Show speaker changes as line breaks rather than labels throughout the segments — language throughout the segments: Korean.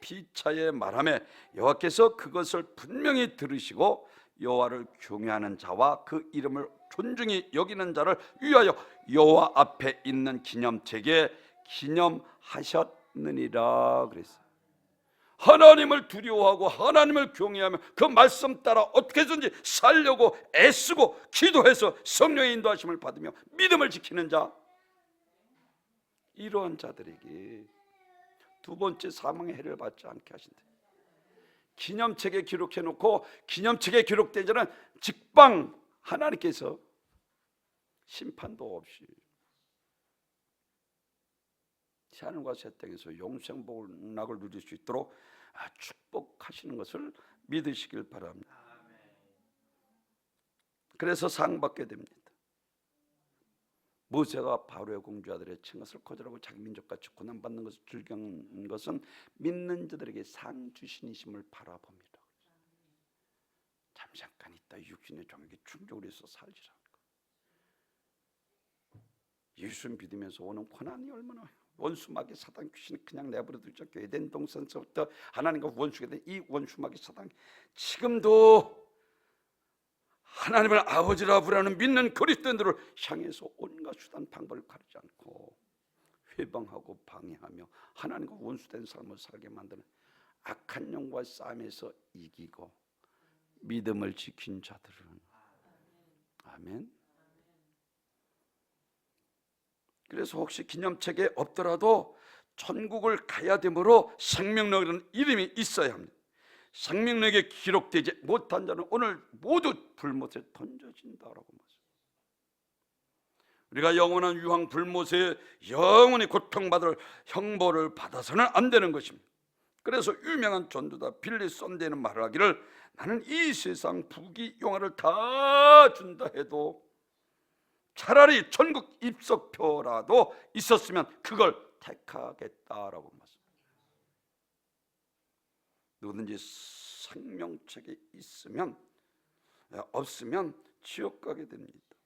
피차에 말하며 여호와께서 그것을 분명히 들으시고 여호와를 경외하는 자와 그 이름을 존중히 여기는 자를 위하여 여호와 앞에 있는 기념책에 기념하셨느니라 그랬어요. 하나님을 두려워하고 하나님을 경외하며 그 말씀 따라 어떻게든지 살려고 애쓰고 기도해서 성령의 인도하심을 받으며 믿음을 지키는 자, 이러한 자들에게 두 번째 사망의 해를 받지 않게 하신다. 기념책에 기록해 놓고 기념책에 기록된 자는 직방 하나님께서 심판도 없이 하늘과 새 땅에서 영생 복락을 누릴 수 있도록 축복하시는 것을 믿으시길 바랍니다. 그래서 상 받게 됩니다. 모세가 바로의 공주아들의 칭것을 거절하고 자기 민족같이 고난받는 것을 즐겨하는 것은 믿는 자들에게 상 주신이심을 바라봅니다. 잠깐 있다 육신의 종에게 충족을 해서 살지라. 예수 믿으면서 오는 고난이 얼마나, 원수마귀 사단 귀신이 그냥 내버려 두지 않고 에덴 동산서부터 하나님과 원수가 된 이 원수마귀 사단, 지금도 하나님을 아버지라 부르는 믿는 그리스도인들을 향해서 온갖 수단 방법을 가리지 않고 회방하고 방해하며 하나님과 원수된 삶을 살게 만드는 악한 영과 싸움에서 이기고 믿음을 지킨 자들은, 아멘. 그래서 혹시 기념책에 없더라도 천국을 가야 되므로 생명력이라는 이름이 있어야 합니다. 생명력에 기록되지 못한 자는 오늘 모두 불못에 던져진다라고 말합니다. 우리가 영원한 유황 불못에 영원히 고통받을 형벌을 받아서는 안 되는 것입니다. 그래서 유명한 전도자 빌리 썬데는 말하기를, 나는 이 세상 부귀 영화를 다 준다 해도 차라리 천국 입석표라도 있었으면 그걸 택하겠다라고 말씀합니다. 누구든지 생명책에 있으면, 없으면 지옥 가게 됩니다.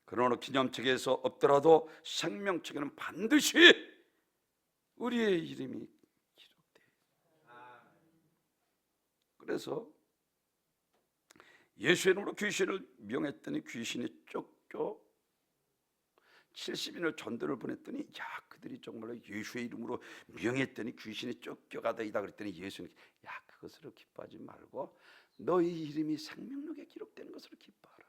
그러나 기념책에서 없더라도 생명책에는 반드시 우리의 이름이 기록돼요. 그래서 예수의 이름으로 귀신을 명했더니 귀신이 쫓겨 70인을 전도를 보냈더니, 야, 그들이 정말로 예수의 이름으로 명했더니 귀신이 쫓겨가다이다 그랬더니 예수님, 야, 그것으로 기뻐하지 말고 너희 이름이 생명록에 기록되는 것으로 기뻐하라.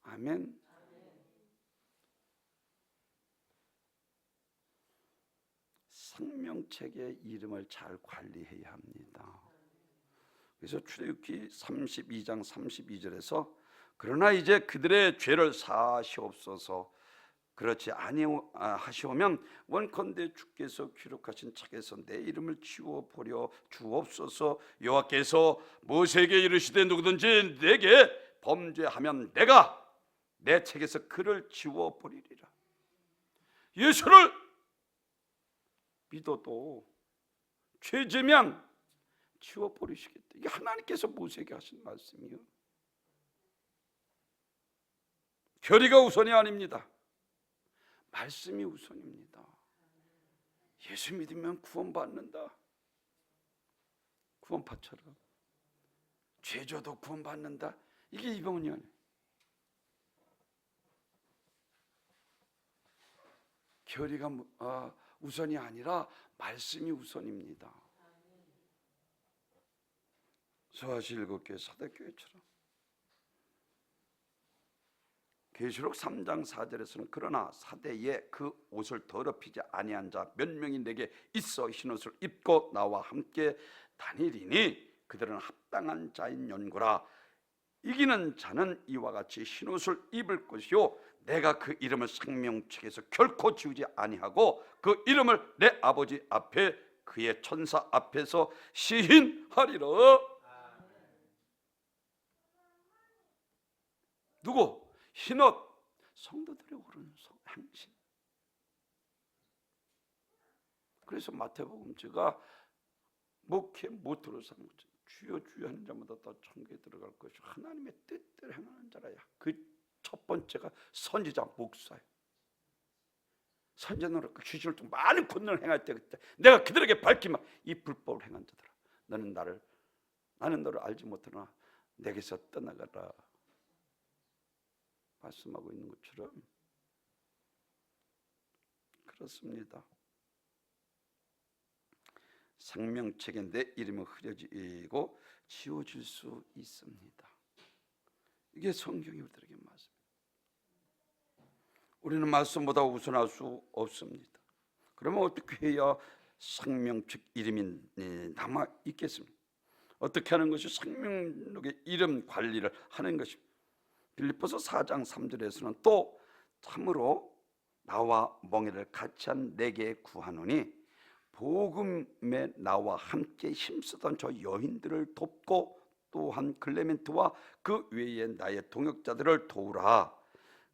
아멘. 생명책의 이름을 잘 관리해야 합니다. 그래서 출애굽기 32장 32절에서 그러나 이제 그들의 죄를 사하시옵소서, 그렇지 아니하시오면 원컨대 주께서 기록하신 책에서 내 이름을 지워버려 주옵소서. 여호와께서 모세에게 이르시되 누구든지 내게 범죄하면 내가 내 책에서 그를 지워버리리라. 예수를 믿어도 죄지면 지워버리시겠다. 이게 하나님께서 모세에게 하신 말씀이요. 교리가 우선이 아닙니다. 말씀이 우선입니다. 예수 믿으면 구원받는다. 구원받쳐라. 죄져도 구원받는다. 이게 이병헌이 아니에요. 교리가 우선이 아니라 말씀이 우선입니다. 소아시 7개 사대교회처럼. 계시록 3장 4절에서는 그러나 사대에 그 옷을 더럽히지 아니한 자 몇 명이 내게 있어 흰옷을 입고 나와 함께 다니리니 그들은 합당한 자인 연고라. 이기는 자는 이와 같이 흰옷을 입을 것이요 내가 그 이름을 생명책에서 결코 지우지 아니하고 그 이름을 내 아버지 앞에 그의 천사 앞에서 시인하리라. 누구? 흰옷, 성도들의 옳은 행실. 그래서 마태복음 제가 목회 모토로 삼는 거죠. 주여 주여 하는 자마다 다 천국에 들어갈 것이요 하나님의 뜻대로 행하는 자라야. 그 첫 번째가 선지자 목사예요. 선전으로 귀신을 통 많은 권능을 행할 때 그때 내가 그들에게 밝히면 이 불법을 행한 자들아, 나는 너를 알지 못하나 내게서 떠나가라 말씀하고 있는 것처럼 그렇습니다. 생명책에 내 이름이 흐려지고 지워질 수 있습니다. 이게 성경이 우리들에게 말씀. 우리는 말씀보다 우선할 수 없습니다. 그러면 어떻게 해야 생명책 이름이 남아 있겠습니까? 어떻게 하는 것이 생명록의 이름 관리를 하는 것입니다. 빌립보서 4장 3절에서는 또 참으로 나와 멍에를 같이 한 내게 구하노니 복음에 나와 함께 힘쓰던 저 여인들을 돕고 또한 클레멘트와 그 외에 나의 동역자들을 도우라.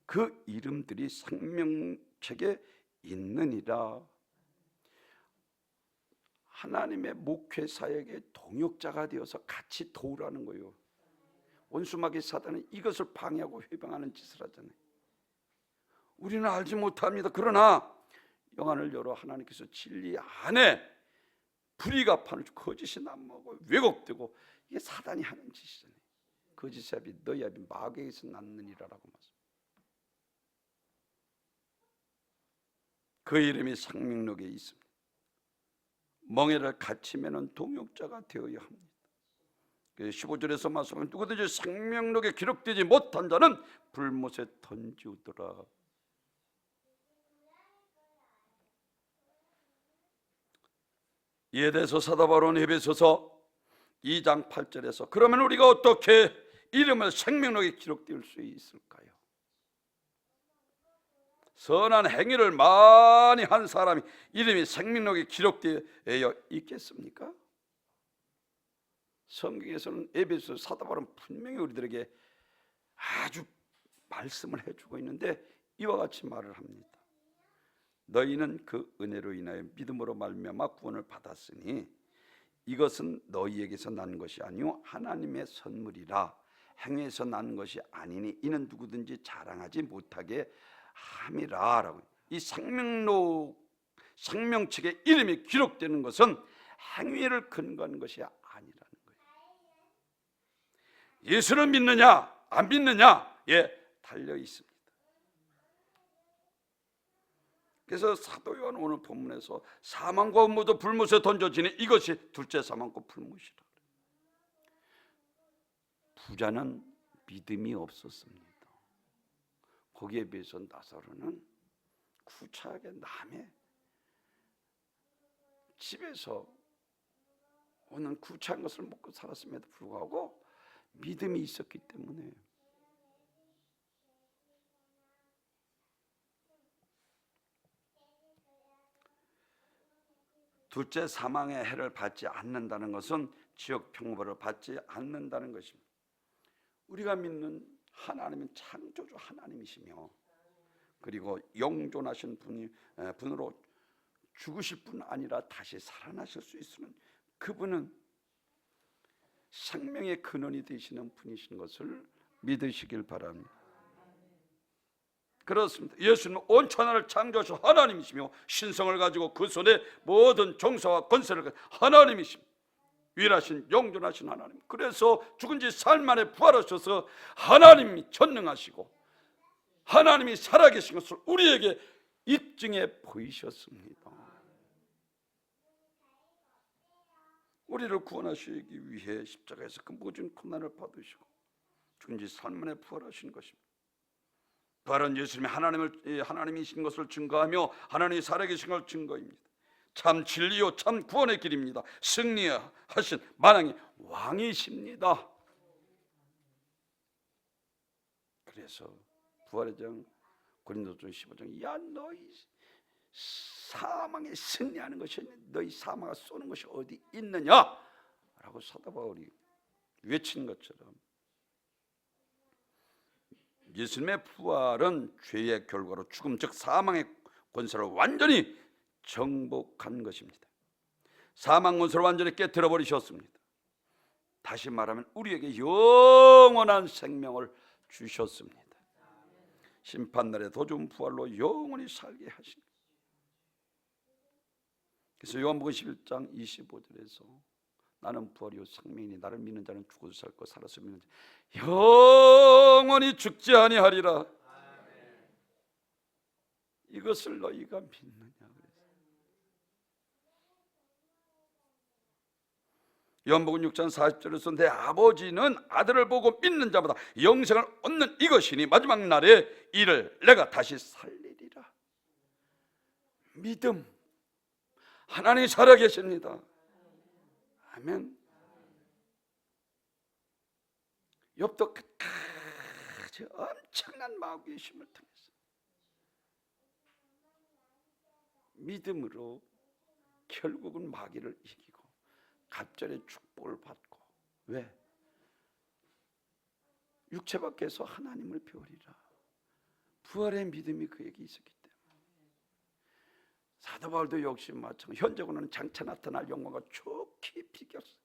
그 이름들이 생명책에 있느니라. 하나님의 목회 사역의 동역자가 되어서 같이 도우라는 거예요. 원수마귀 사단은 이것을 방해하고 회방하는 짓을 하잖아요. 우리는 알지 못합니다. 그러나 영안을 열어 하나님께서 진리 안에 불의가 파는 거짓이 난무하고 왜곡되고 이게 사단이 하는 짓이잖아요. 거짓의 합이 너희 합이 마귀에게서 났느니라라고 말씀. 그 이름이 생명록에 있습니다. 멍에를 같이 매는 동역자가 되어야 합니다. 15절에서 말씀하면 누구든지 생명록에 기록되지 못한 자는 불못에 던지우더라. 이에 대해서 사도 바울은 에베소서 2장 8절에서 그러면 우리가 어떻게 이름을 생명록에 기록될 수 있을까요? 선한 행위를 많이 한 사람이 이름이 생명록에 기록되어 있겠습니까? 성경에서는 에베소 사도 바울은 분명히 우리들에게 아주 말씀을 해주고 있는데 이와 같이 말을 합니다. 너희는 그 은혜로 인하여 믿음으로 말미암아 구원을 받았으니 이것은 너희에게서 난 것이 아니요 하나님의 선물이라. 행위에서 난 것이 아니니 이는 누구든지 자랑하지 못하게 함이라. 라고. 이 생명책에 이름이 기록되는 것은 행위를 근거하는 것이 아니라는 거예요. 예수를 믿느냐 안 믿느냐에 달려 있습니다. 그래서 사도 요한 오늘 본문에서 사망과 모두 불못에 던져지니 이것이 둘째 사망과 불못이라. 부자는 믿음이 없었습니다. 거기에 비해서 나사로는 구차하게 남의 집에서 오는 구차한 것을 먹고 살았음에도 불구하고 믿음이 있었기 때문에 둘째 사망의 해를 받지 않는다는 것은 지옥 평벌을 받지 않는다는 것입니다. 우리가 믿는 하나님은 창조주 하나님이시며 그리고 영존하신 분으로 죽으실 뿐 아니라 다시 살아나실 수 있으면 그분은 생명의 근원이 되시는 분이신 것을 믿으시길 바랍니다. 그렇습니다. 예수는 온 천하를 창조하신 하나님이시며 신성을 가지고 그 손에 모든 정사와 권세를 가진 하나님이십니다. 위일하신 영존하신 하나님. 그래서 죽은 지 사흘 만에 부활하셔서 하나님이 전능하시고 하나님이 살아계신 것을 우리에게 입증해 보이셨습니다. 우리를 구원하시기 위해 십자가에서 그 모든 고난을 받으시고 죽은 지 사흘 만에 부활하신 것입니다. 부활은 예수님이 하나님이신 것을 증거하며 하나님이 살아계신 것을 증거입니다. 참 진리요 참 구원의 길입니다. 승리하신 만왕의 왕이십니다. 그래서 부활의 장 고린도서 15장 야 너희 사망에 승리하는 것이 너희 사망을 쏘는 것이 어디 있느냐라고 사도 바울이 외친 것처럼 예수님의 부활은 죄의 결과로 죽음 즉 사망의 권세를 완전히 정복한 것입니다. 사망 권세를 완전히 깨뜨려 버리셨습니다. 다시 말하면 우리에게 영원한 생명을 주셨습니다. 심판날에 도중 부활로 영원히 살게 하신 그래서 요한복음 11장 25절에서 나는 부활이요 생명이니 나를 믿는 자는 죽어도 살 것 살아서 믿는 자 영원히 죽지 아니하리라. 이것을 너희가 믿느냐. 요한복음 6장 40절에서 내 아버지는 아들을 보고 믿는 자마다 영생을 얻는 이것이니 마지막 날에 이를 내가 다시 살리리라. 믿음, 하나님이 살아계십니다. 아멘. 욥도 끝까지 엄청난 마귀의 힘을 통해서 믿음으로 결국은 마귀를 이기고 갑절의 축복을 받고. 왜? 육체 밖에서 하나님을 배우리라. 부활의 믿음이 그에게 있었기 때문에. 사도 바울도 역시 마찬가지. 현적으로는 장차 나타날 영광과 좋게 비겼어.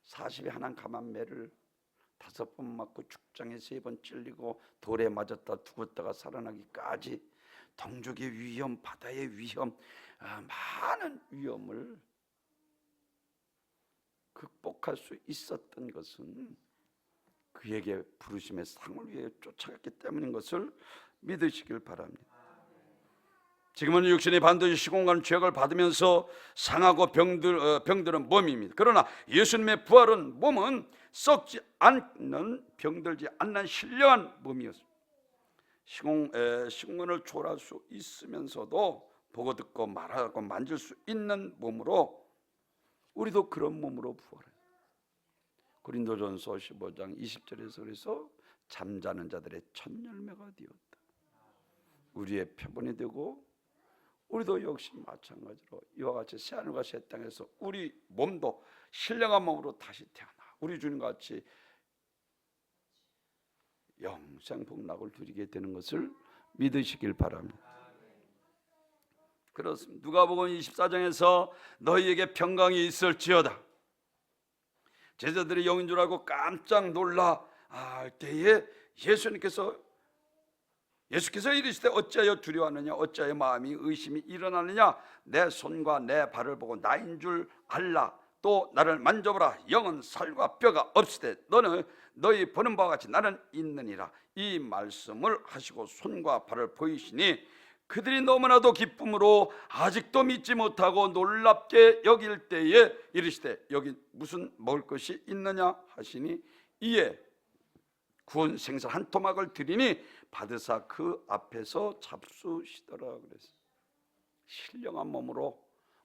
40에 하나 감한 매를 5번 맞고 죽장에 3번 찔리고 돌에 맞았다 죽었다가 살아나기까지 동족의 위험, 바다의 위험, 많은 위험을 극복할 수 있었던 것은 그에게 부르심의 상을 위해 쫓아갔기 때문인 것을 믿으시길 바랍니다. 지금은 육신이 반드시 시공간 죄악을 받으면서 상하고 병들은 몸입니다. 그러나 예수님의 부활은 몸은 썩지 않는 병들지 않는 신령한 몸이었습니다. 시공간을 초월할 수 있으면서도 보고 듣고 말하고 만질 수 있는 몸으로 우리도 그런 몸으로 부활해요. 고린도전서 15장 20절에서 그래서 잠자는 자들의 첫 열매가 되었다. 우리의 표본이 되고 우리도 역시 마찬가지로 이와 같이 새하늘과 새 땅에서 우리 몸도 신령한 몸으로 다시 태어나 우리 주님같이 영생 복락을 누리게 되는 것을 믿으시길 바랍니다. 그렇습니다. 누가복음 24장에서 너희에게 평강이 있을지어다. 제자들이 영인 줄 알고 깜짝 놀라 할 때에 예수께서 이르시되 어찌하여 두려워하느냐 어찌하여 마음이 의심이 일어나느냐 내 손과 내 발을 보고 나인 줄 알라. 또 나를 만져보라. 영은 살과 뼈가 없으되 너희 보는 바와 같이 나는 있느니라. 이 말씀을 하시고 손과 발을 보이시니 그들이 너무나도 기쁨으로 아직도 믿지 못하고 놀랍게 여길 때에 이르시되 여기 무슨 먹을 것이 있느냐 하시니 이에 구운 생선 한 토막을 드리니 받으사 그 앞에서 잡수시더라. 그랬어요. 신령한 몸으로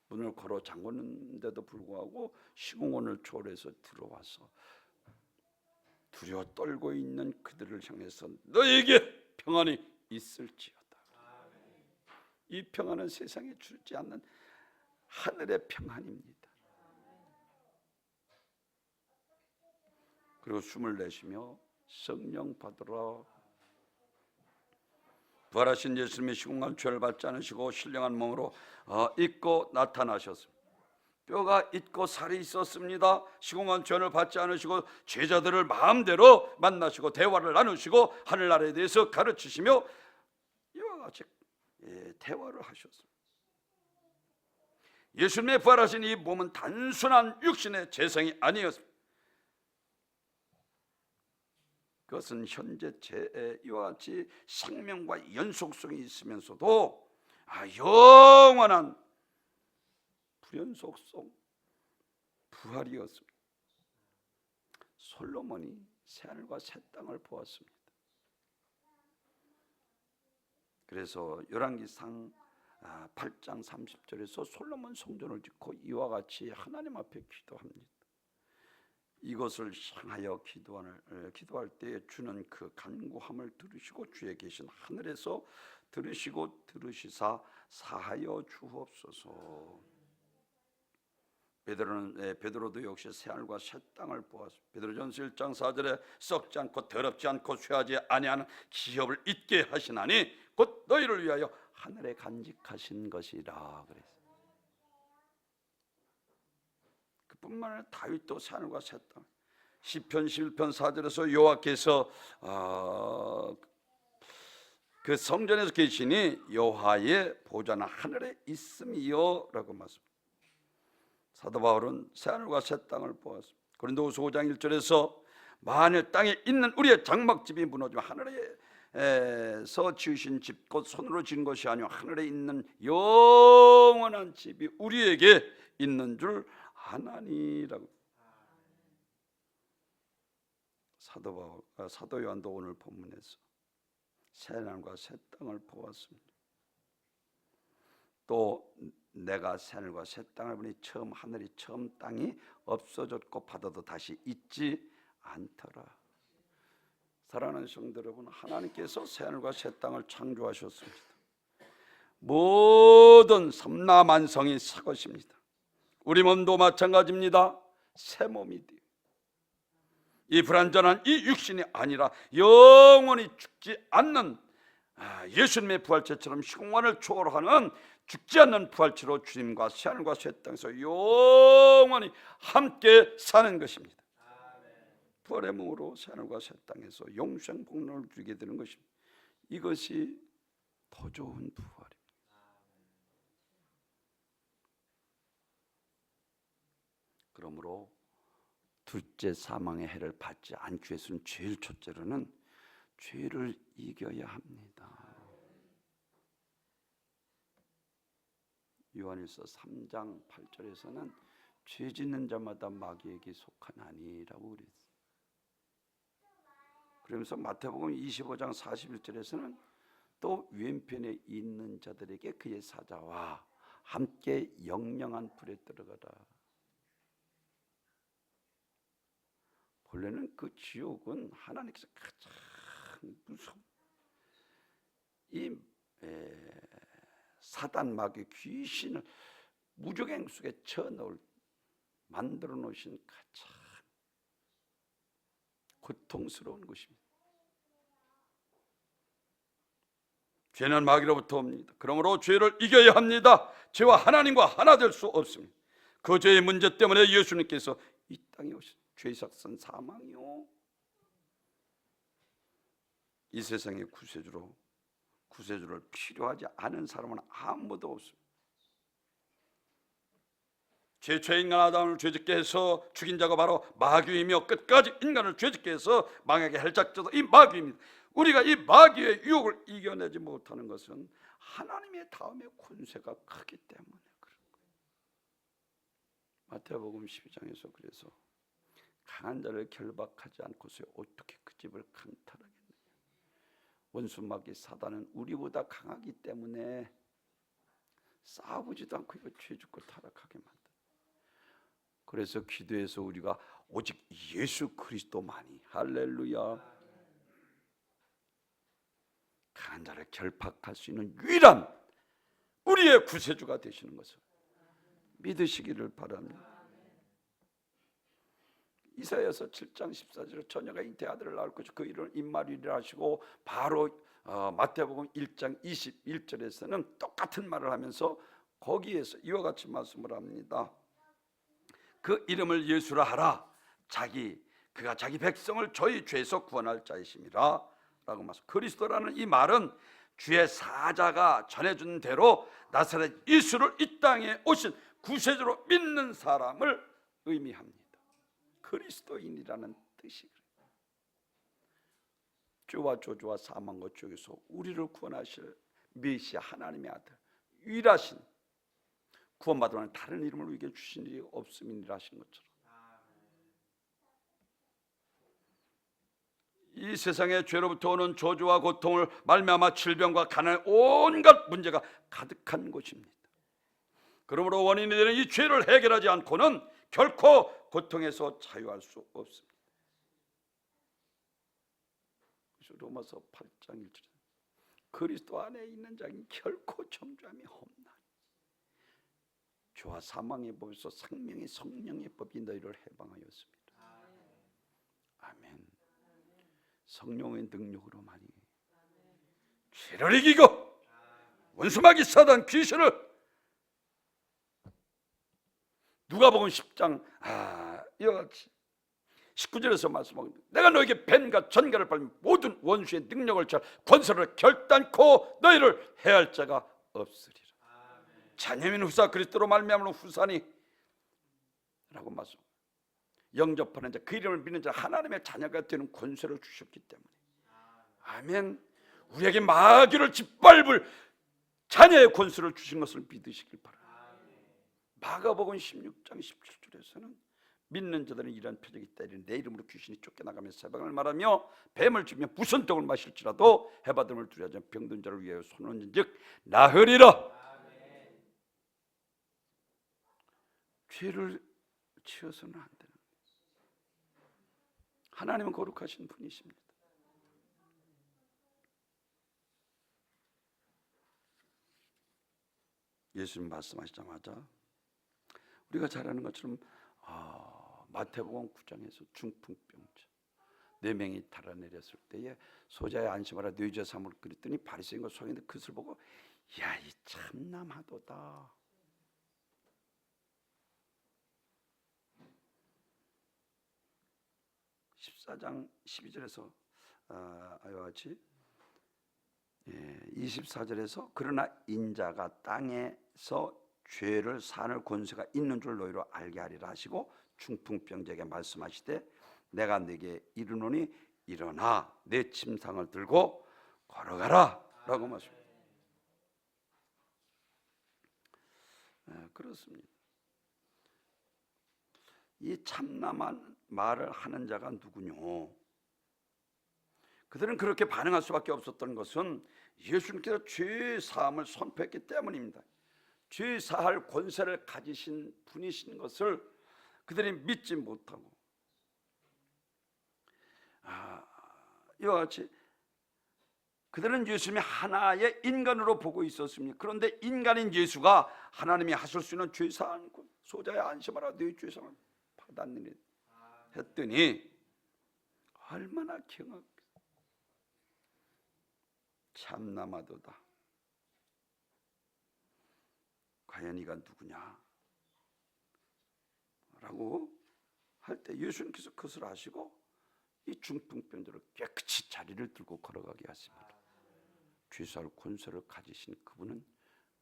문을 걸어 잠궜는데도 불구하고 시공원을 초월해서 들어와서 두려워 떨고 있는 그들을 향해서 너에게 평안이 있을지어다. 이 평안은 세상에 주지 않는 하늘의 평안입니다. 그리고 숨을 내쉬며 성령 받으라. 부활하신 예수님의 시공간 죄를 받지 않으시고 신령한 몸으로 있고 나타나셨습니다. 뼈가 있고 살이 있었습니다. 시공간 죄를 받지 않으시고 제자들을 마음대로 만나시고 대화를 나누시고 하늘나라에 대해서 가르치시며 이와 같이 대화를 하셨습니다. 예수님의 부활하신 이 몸은 단순한 육신의 재성이 아니었습니다. 그것은 현재 이와 같이 생명과 연속성이 있으면서도 영원한 불연속성 부활이었습니다. 솔로몬이 새하늘과 새 땅을 보았습니다. 그래서 열왕기상 8장 30절에서 솔로몬 성전을 짓고 이와 같이 하나님 앞에 기도합니다. 이것을 향하여 기도할 때 주는 그 간구함을 들으시고 주에 계신 하늘에서 들으시고 들으시사 사하여 주옵소서. 베드로도 역시 새하늘과 새 땅을 보았습니다. 베드로전서 1장 4절에 썩지 않고 더럽지 않고 쇠하지 아니하는 기업을 잊게 하시나니 곧 너희를 위하여 하늘에 간직하신 것이라 그랬어요. 뿐만 아니라 다윗도 새하늘과 새 땅. 시편 11편 4절에서 여호와께서 그 성전에서 계시니 여호와의 보좌는 하늘에 있음이요 라고 말씀합니다. 사도 바울은 새하늘과 새 땅을 보았습니다. 고린도후서 5장 1절에서 만일 땅에 있는 우리의 장막집이 무너지면 하늘에서 지으신 집 곧 손으로 지은 것이 아니요 하늘에 있는 영원한 집이 우리에게 있는 줄 아나니라고. 사도 요한도 오늘 본문에서 새하늘과 새 땅을 보았습니다. 또 내가 새하늘과 새 땅을 보니 처음 하늘이 처음 땅이 없어졌고 바다도 다시 있지 않더라. 사랑하는 성도 여러분, 하나님께서 새하늘과 새 땅을 창조하셨습니다. 모든 삼라만성이 새 것입니다. 우리 몸도 마찬가지입니다. 새 몸이 돼요. 이 불완전한 이 육신이 아니라 영원히 죽지 않는 예수님의 부활체처럼 시공간을 초월하는 죽지 않는 부활체로 주님과 새하늘과 새 땅에서 영원히 함께 사는 것입니다. 부활의 몸으로 새하늘과 새 땅에서 영생 복락을 누리게 되는 것입니다. 이것이 더 좋은 부활입니다. 그러므로 둘째 사망의 해를 받지 않기 위해서는 제일 첫째로는 죄를 이겨야 합니다. 요한일서 3장 8절에서는 죄 짓는 자마다 마귀에게 속하나니라고 그랬어요. 그러면서 마태복음 25장 41절에서는 또 왼편에 있는 자들에게 그의 사자와 함께 영영한 불에 들어가라. 본래는 그 지옥은 하나님께서 가장 무서운 이 사단 마귀 귀신을 무저갱 속에 쳐넣을 만들어 놓으신 가장 고통스러운 것입니다. 죄는 마귀로부터 옵니다. 그러므로 죄를 이겨야 합니다. 죄와 하나님과 하나 될 수 없습니다. 그 죄의 문제 때문에 예수님께서 이 땅에 오신 죄의 삭선 사망이요, 이 세상의 구세주를 필요하지 않은 사람은 아무도 없습니다. 최초인간 아담을 죄짓게 해서 죽인 자가 바로 마귀이며 끝까지 인간을 죄짓게 해서 망하게 할 작자도 이 마귀입니다. 우리가 이 마귀의 유혹을 이겨내지 못하는 것은 하나님의 다음에 권세가 크기 때문에 그런 거예요. 마태복음 12장에서 그래서 강한 자를 결박하지 않고서 어떻게 그 집을 강탈하겠느냐. 원수 마귀 사단은 우리보다 강하기 때문에 싸우지도 않고 이거 죄 짓고 타락하게 만든다. 그래서 기도해서 우리가 오직 예수 그리스도만이, 할렐루야, 강한 자를 결박할 수 있는 유일한 우리의 구세주가 되시는 것을 믿으시기를 바랍니다. 이사야서 7장 14절에 처녀가 잉태 아들을 낳을 것이고 그 이름을 임마누엘이라 하시고, 바로 마태복음 1장 21절에서는 똑같은 말을 하면서 거기에서 이와 같이 말씀을 합니다. 그 이름을 예수라 하라. 그가 자기 백성을 저희 죄에서 구원할 자이심이라 라고 말씀. 그리스도라는 이 말은 주의 사자가 전해준 대로 나사렛 예수를 이 땅에 오신 구세주로 믿는 사람을 의미합니다. 그리스도인이라는 뜻이 그래요. 죄와 저주와 사망과 죄에서 우리를 구원하실 메시아 하나님의 아들, 유일하신, 구원받으면 다른 이름을 우리에게 주신 일이 없음이니라 하신 것처럼 이 세상의 죄로부터 오는 저주와 고통을 말미암아 질병과 가난의 온갖 문제가 가득한 곳입니다. 그러므로 원인이 되는 이 죄를 해결하지 않고는 결코 고통에서 자유할 수 없습니다. 그래서 로마서 8장 1절에 그리스도 안에 있는 자는 결코 정죄함이 없나니 죄와 사망의 법에서 생명의 성령의 법이 너희를 해방하였습니다. 아멘. 성령의 능력으로만이 죄를 이기고 원수마귀 사단 귀신을, 누가복음 10장 이와 같이 19절에서 말씀하고 내가 너에게 뱀과 전갈을 밟는 모든 원수의 능력을 취할 권세를 결단코 너희를 해할 자가 없으리라. 자녀면 후사 그리스도로 말미암은 후사니 라고 말씀. 영접하는 자, 그 이름을 믿는 자 하나님의 자녀가 되는 권세를 주셨기 때문에 아멘. 우리에게 마귀를 짓밟을 자녀의 권세를 주신 것을 믿으시길 바랍니다. 마가복음 16장 17절에서는 믿는 자들은 이러한 표적이 있다. 내 이름으로 귀신이 쫓겨나가며 새방을 말하며 뱀을 주며 무슨 떡을 마실지라도 해받음을 두려워하지 않고 병든 자를 위하여 손을 얹은즉 나으리라. 죄를 지어서는 안 되는 거예요. 하나님은 거룩하신 분이십니다. 예수님 말씀하시자마자 우리가 잘 아는 것처럼 마태복음 9장에서 중풍병자 4명이 달아내렸을 때에 소자의 안심하라 네 죄 사함을 그랬더니 바리새인과 서기관들이 그것을 보고 야, 이 참남하도다. (14장 12절에서) 아와 같이 24절에서 그러나 인자가 땅에서 죄를 사할 권세가 있는 줄 너희로 알게 하리라 하시고 중풍병자에게 말씀하시되 내가 네게 이르노니 일어나 내 침상을 들고 걸어가라 라고 말씀합니다. 그렇습니다. 이 참남한 말을 하는 자가 누구뇨? 그들은 그렇게 반응할 수밖에 없었던 것은 예수님께서 죄 사함을 선포했기 때문입니다. 죄 사할 권세를 가지신 분이신 것을 그들이 믿지 못하고 이와 같이 그들은 예수님이 하나의 인간으로 보고 있었습니다. 그런데 인간인 예수가 하나님이 하실 수 있는 죄 사한 소자의 안심하라 네 죄 사함을 받았느니 했더니 얼마나 경악 참남하도다. 과연 이가 누구냐? 라고 할 때 예수님께서 그것을 아시고 이 중풍병자를 깨끗이 자리를 들고 걸어가게 하십니다. 죄사할 권세를 가지신 그분은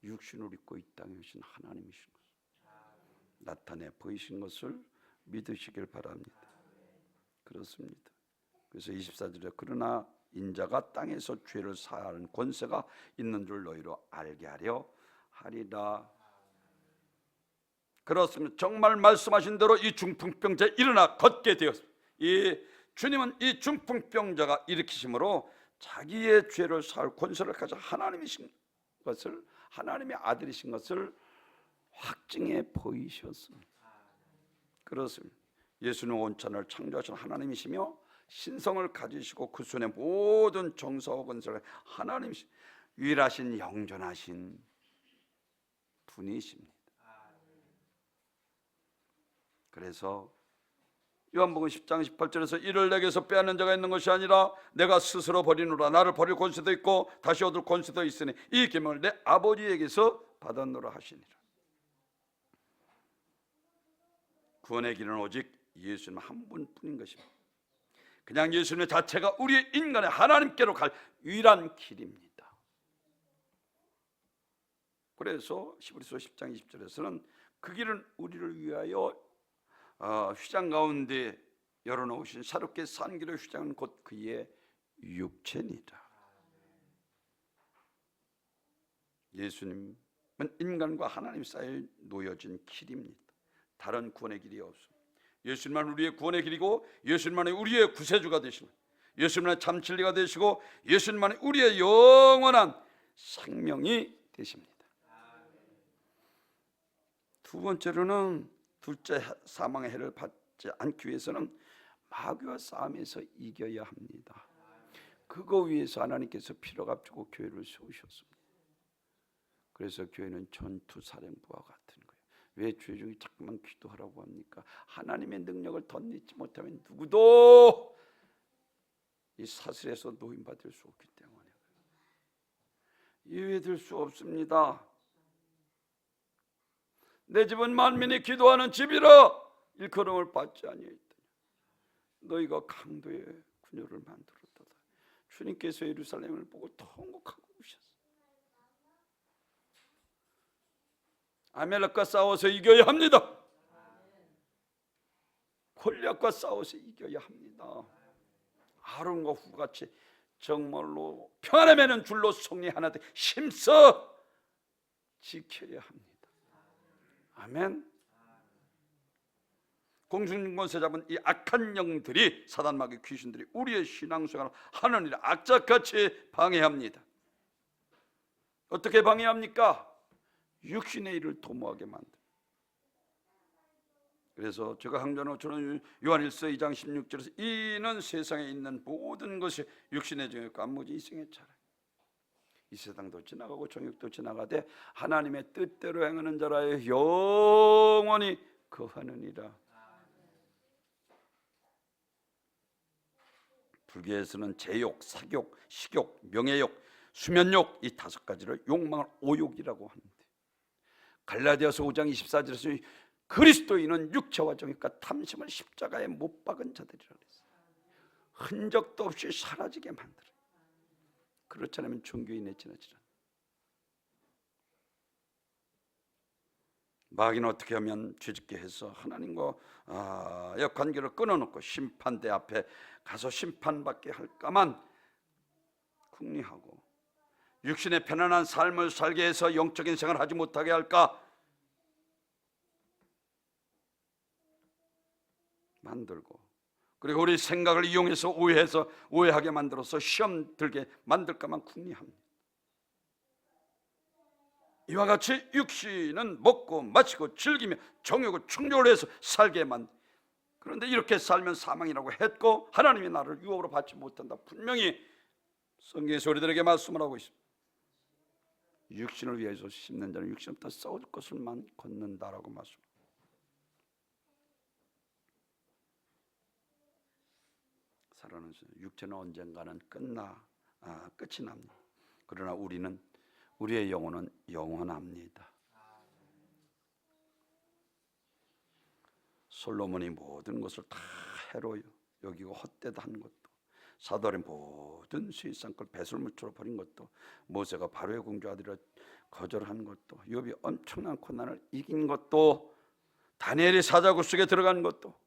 육신을 입고 이 땅에 오신 하나님이신 것을 나타내 보이신 것을 믿으시길 바랍니다. 그렇습니다. 그래서 24절에 그러나 인자가 땅에서 죄를 사하는 권세가 있는 줄 너희로 알게 하려 하리라. 그렇습니다. 정말 말씀하신 대로 이 중풍병자가 일어나 걷게 되었습니다. 이 주님은 이 중풍병자가 일으키심으로 자기의 죄를 사할 권세를 가진 하나님이신 것을 하나님의 아들이신 것을 확증해 보이셨습니다. 그렇습니다. 예수는 온천을 창조하신 하나님이시며 신성을 가지시고 그 손에 모든 정사와 권세를 하나님이신 유일하신 영존하신 분이십니다. 그래서 요한복음 10장 18절에서 이를 내게서 빼앗는 자가 있는 것이 아니라 내가 스스로 버리노라. 나를 버릴 권세도 있고 다시 얻을 권세도 있으니 이 계명을 내 아버지에게서 받았노라 하시니라. 구원의 길은 오직 예수님 한 분뿐인 것입니다. 그냥 예수님 자체가 우리의 인간의 하나님께로 갈 유일한 길입니다. 그래서 히브리서 10장 20절에서는 그 길은 우리를 위하여 휘장 가운데 열어놓으신 새롭게 산 길의 휘장은 곧 그의 육체니라. 예수님은 인간과 하나님 사이에 놓여진 길입니다. 다른 구원의 길이 없습니다. 예수님만 우리의 구원의 길이고 예수님만이 우리의 구세주가 되시고 예수님만이 참 진리가 되시고 예수님만이 우리의 영원한 생명이 되십니다. 두 번째로는 둘째 사망의 해를 받지 않기 위해서는 마귀와 싸움에서 이겨야 합니다. 그거 위해서 하나님께서 피를 값주고 교회를 세우셨습니다. 그래서 교회는 전투사령부와 같은 거예요. 왜 주의 종이 자꾸만 기도하라고 합니까? 하나님의 능력을 덧내지 못하면 누구도 이 사슬에서 노임받을 수 없기 때문에 예외될 수 없습니다. 내 집은 만민이 기도하는 집이라 일컬음을 받지 아니하였더니 너희가 강도의 군요를 만들었다. 주님께서 예루살렘을 보고 통곡하고 우셨어. 아멜렉과 싸워서 이겨야 합니다. 골리앗과 싸워서 이겨야 합니다. 아론과 후같이 정말로 평안에 매는 줄로 성리 하나 되 힘써 지켜야 합니다. 아멘. 공중권세 잡은 이 악한 영들이, 사단마귀 귀신들이 우리의 신앙생활을 하느니라 악착같이 방해합니다. 어떻게 방해합니까? 육신의 일을 도모하게 만듭니다. 그래서 제가 항전하고 저는 요한일서 2장 16절에서 이는 세상에 있는 모든 것이 육신의 정욕과 안무지 이생의 차라. 이 세상도 지나가고 정욕도 지나가되 하나님의 뜻대로 행하는 자라에 영원히 거하느니라. 불교에서는 제욕, 사욕, 식욕, 명예욕, 수면욕 이 5가지를 욕망을 오욕이라고 하는데, 갈라디아서 5장 24절에서 그리스도인은 육체와 정욕과 탐심을 십자가에 못 박은 자들이라 그랬어요. 흔적도 없이 사라지게 만들어요. 그렇지 않으면 종교인에 지나치라. 마귀는 어떻게 하면 죄짓게 해서 하나님과의 관계를 끊어놓고 심판대 앞에 가서 심판받게 할까만 궁리하고, 육신의 편안한 삶을 살게 해서 영적인 생활을 하지 못하게 할까 만들고, 그리고 우리 생각을 이용해서 오해하게 만들어서 시험 들게 만들까만 궁리합니다. 이와 같이 육신은 먹고 마시고 즐기며 정욕을 충족을 해서 살게 만듭니다. 그런데 이렇게 살면 사망이라고 했고 하나님이 나를 유업으로 받지 못한다. 분명히 성경에서 우리들에게 말씀을 하고 있습니다. 육신을 위해서 심는 자는 육신부터 썩을 것을만 걷는다라고 말씀합니다. 살아는 육체는 언젠가는 끝이 납니다. 그러나 우리의 영혼은 영원합니다. 솔로몬이 모든 것을 다 해로 여기고 헛되다 한 것도, 사도의 모든 수익상걸 배설물처럼 버린 것도, 모세가 바로의 공주 아들을 거절한 것도, 욥이 엄청난 고난을 이긴 것도, 다니엘이 사자굴 속에 들어간 것도,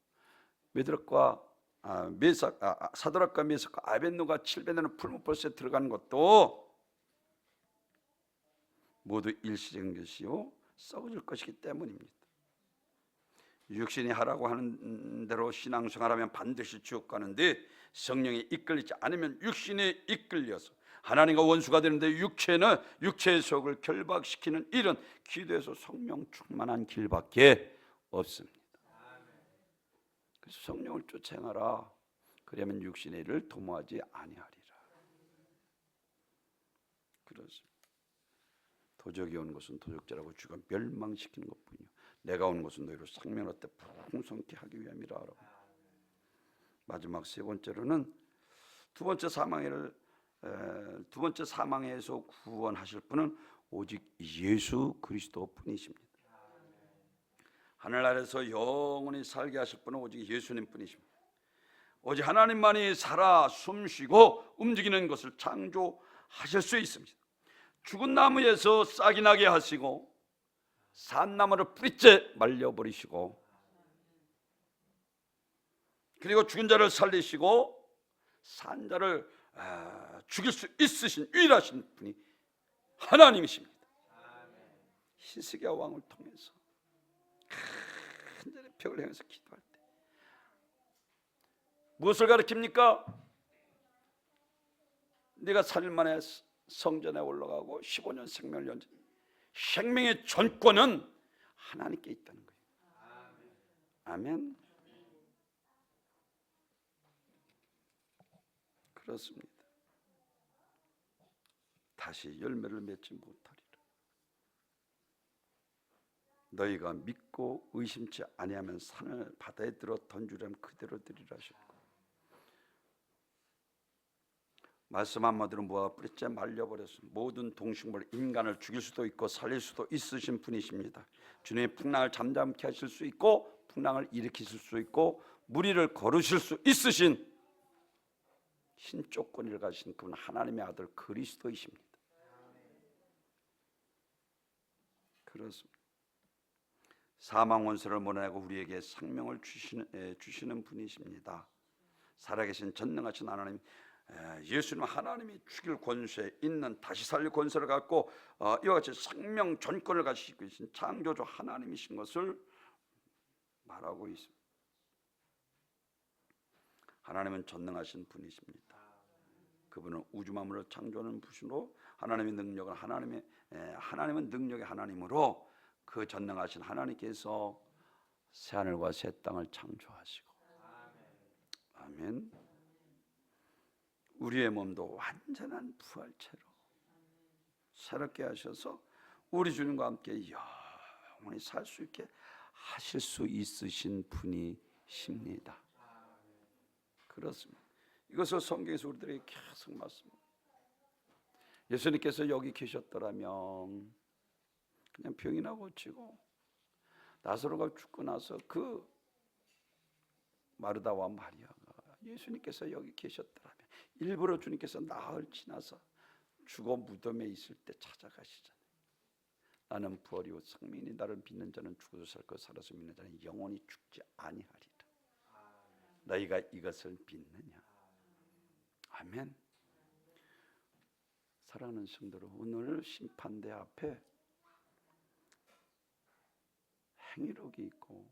사드락과 메삭과 아벳노가 700년의 풀무불에 들어간 것도 모두 일시적인 것이요 썩어질 것이기 때문입니다. 육신이 하라고 하는 대로 신앙생활하면 반드시 지옥 가는데, 성령이 이끌리지 않으면 육신에 이끌려서 하나님과 원수가 되는데, 육체의 속을 결박시키는 일은 기도에서 성령 충만한 길밖에 없습니다. 그래서 성령을 쫓아 행하라. 그러면 육신의 일을 도모하지 아니하리라. 그렇습니다. 도적이 온 것은 도적자라고 주가 멸망시키는 것뿐이요 내가 온 것은 너희를 생명의 때 풍성케 하기 위함이라. 마지막 세 번째로는 두 번째 사망에서 구원하실 분은 오직 예수 그리스도뿐이십니다. 하늘 아래서 영원히 살게 하실 분은 오직 예수님 뿐이십니다. 오직 하나님만이 살아 숨쉬고 움직이는 것을 창조하실 수 있습니다. 죽은 나무에서 싹이 나게 하시고 산 나무를 뿌리째 말려버리시고, 그리고 죽은 자를 살리시고 산 자를 죽일 수 있으신 유일하신 분이 하나님이십니다. 히스기야 왕을 통해서 간절히 벽을 향해서 기도할 때 무엇을 가르칩니까? 네가 3일 만에 성전에 올라가고 15년 생명을 연장, 생명의 전권은 하나님께 있다는 거예요. 아멘. 그렇습니다. 다시 열매를 맺지 못하리라. 너희가 믿고 의심치 아니하면 산을 바다에 들어 던주려면 그대로 들이라 하셨고, 말씀 한마디로 모아 뿌리째 말려버렸습니다. 모든 동식물, 인간을 죽일 수도 있고 살릴 수도 있으신 분이십니다. 주님의 풍랑을 잠잠케 하실 수 있고 풍랑을 일으키실 수 있고 무리를 거르실 수 있으신 신조건을 가신 그분 하나님의 아들 그리스도이십니다. 그렇습니다. 사망 원수를 몰아내고 우리에게 생명을 주시는 분이십니다. 살아계신 전능하신 하나님, 예수님 하나님이 죽일 권세 있는 다시 살릴 권세를 갖고 이와 같이 생명 전권을 가지고 계신 창조주 하나님이신 것을 말하고 있습니다. 하나님은 전능하신 분이십니다. 그분은 우주 만물을 창조하는 분이시로 하나님의 능력은 하나님은 능력의 하나님으로 그 전능하신 하나님께서 새하늘과 새 땅을 창조하시고, 아멘. 우리의 몸도 완전한 부활체로 새롭게 하셔서 우리 주님과 함께 영원히 살 수 있게 하실 수 있으신 분이십니다. 그렇습니다. 이것을 성경에서 우리들에게 계속 말씀합니다. 예수님께서 여기 계셨더라면 그냥 병이나 고치고 나사로가 죽고 나서 그 마르다와 마리아가 예수님께서 여기 계셨더라면 일부러 주님께서 나흘 지나서 죽어 무덤에 있을 때 찾아가시잖아요. 나는 부활이요 생명이니 나를 믿는 자는 죽어도 살 것 살아서 믿는 자는 영원히 죽지 아니하리라. 너희가 이것을 믿느냐? 아멘. 사랑하는 성도들, 오늘 심판대 앞에 행위록이 있고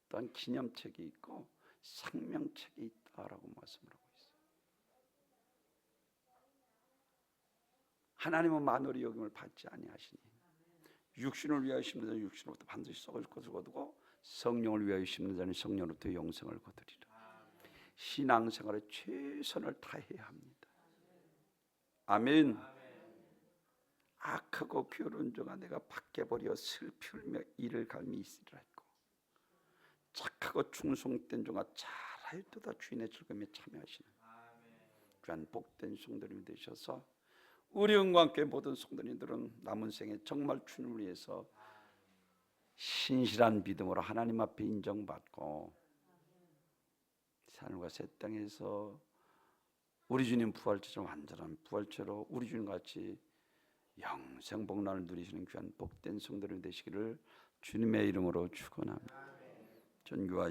또한 기념책이 있고 생명책이 있다라고 말씀을 하고 있어요. 하나님은 만월의 여김을 받지 아니하시니 육신을 위하여 심는 자는 육신으로부터 반드시 썩을 것을 거두고 성령을 위하여 심는 자는 성령으로부터 영생을 거두리라. 신앙생활에 최선을 다해야 합니다. 아멘. 악하고 괴로운 자가 내가 밖에 버려 슬피 울며 이를 갈미 있으리라 했고, 착하고 충성된 자가 잘하였도다 주인의 즐거움에 참여하시는 귀한 복된 성도님이 되셔서 우리 은과 함께 모든 성도님들은 남은 생에 정말 주님을 위해서 신실한 믿음으로 하나님 앞에 인정받고 하늘과 새 땅에서 우리 주님 부활체처럼 완전한 부활체로 우리 주님 같이 영생 복락을 누리시는 귀한 복된 성도님 되시기를 주님의 이름으로 축원합니다. 전교와